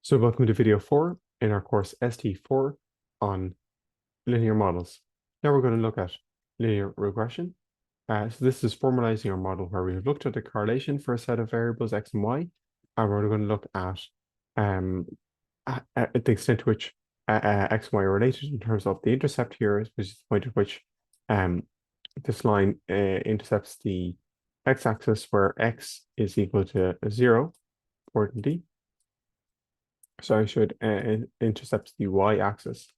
So welcome to video 4 in our course ST4 on linear models. Now we're going to look at linear regression. So this is formalizing our model where we've looked at the correlation for a set of variables x and y, and we're going to look at the extent to which x and y are related in terms of the intercept here, which is the point at which this line intercepts the x-axis where x is equal to 0, important D. So I should intercept the y-axis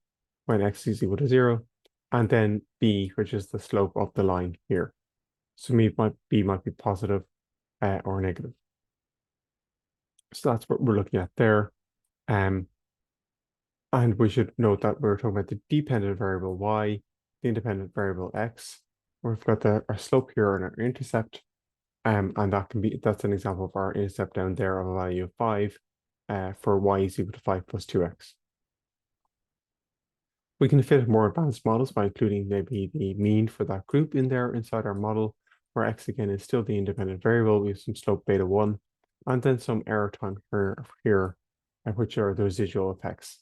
when x is equal to 0, and then b, which is the slope of the line here. So b might be positive or negative. So that's what we're looking at there. And we should note that we're talking about the dependent variable y, the independent variable x. We've got our slope here and our intercept. And that's an example of our intercept down there of a value of 5. For y is equal to 5 plus 2x. We can fit more advanced models by including maybe the mean for that group in there inside our model, where x again is still the independent variable. We have some slope beta 1, and then some error time here which are the residual effects.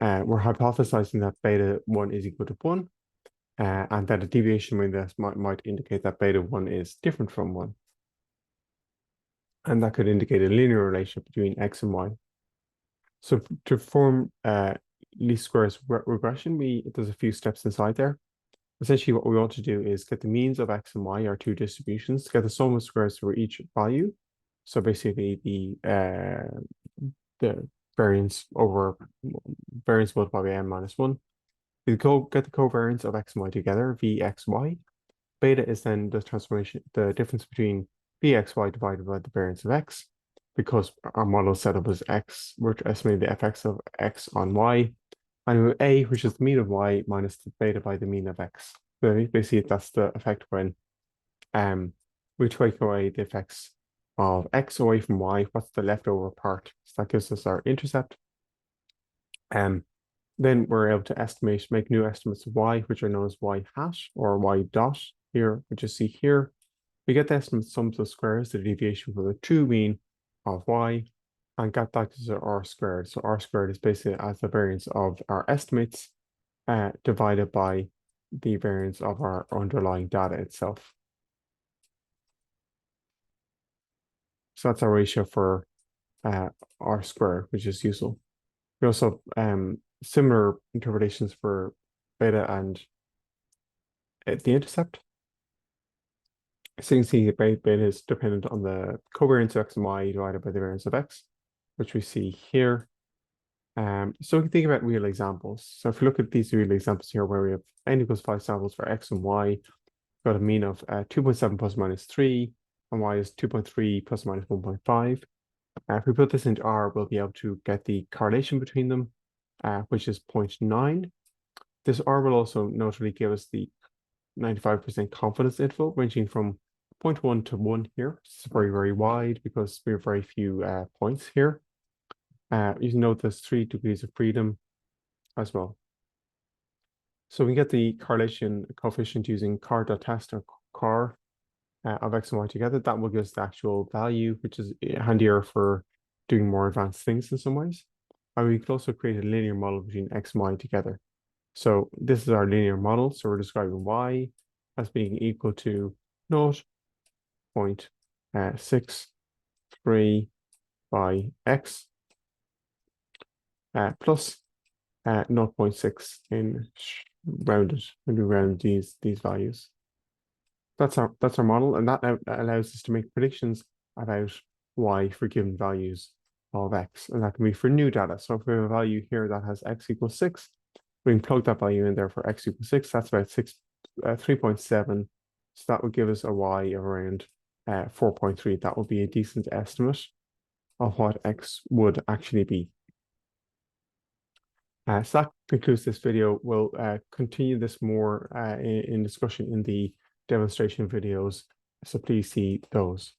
We're hypothesizing that beta 1 is equal to 1, and that a deviation in this might indicate that beta 1 is different from 1. And that could indicate a linear relationship between x and y. So to form least squares regression, there's a few steps inside there. Essentially, what we want to do is get the means of x and y, our two distributions, get the sum of squares for each value. So basically, the variance multiplied by n minus 1. We get the covariance of x and y together, vxy. Beta is then the difference between vxy divided by the variance of x. Because our model setup is x, we're estimating the fx of x on y. And a, which is the mean of y, minus the beta by the mean of x. So basically, that's the effect when we take away the effects of x away from y. What's the leftover part? So that gives us our intercept. Then we're able to make new estimates of y, which are known as y hat or y dot here, which you see here. We get the estimate sums of squares, the deviation from the true mean of y, and that gives us r squared. So r squared is basically as the variance of our estimates divided by the variance of our underlying data itself. So that's our ratio for r squared, which is useful. We also have similar interpretations for beta and the intercept. So you can see beta is dependent on the covariance of x and y divided by the variance of x, which we see here. So we can think about real examples. So if we look at these real examples here where we have n equals 5 samples for x and y, we've got a mean of 2.7 plus or minus 3, and y is 2.3 plus or minus 1.5. If we put this into R, we'll be able to get the correlation between them, which is 0.9. This R will also notably give us the 95% confidence interval, ranging from 0.1 to 1 here. It's very, very wide because we have very few points here. You can note there's 3 degrees of freedom as well. So we get the correlation coefficient using car.test or car of x and y together. That will give us the actual value, which is handier for doing more advanced things in some ways. And we could also create a linear model between x and y together. So this is our linear model. So we're describing y as being equal to 0.63 by x plus 0.6 in rounded when we round these values. That's our model, and that allows us to make predictions about y for given values of x, and that can be for new data. So if we have a value here that has x equals 6, we can plug that value in there for x equals 6. That's about 3.7. So that would give us a y of around 4.3. That would be a decent estimate of what x would actually be. So that concludes this video. We'll continue this more in discussion in the demonstration videos, so please see those.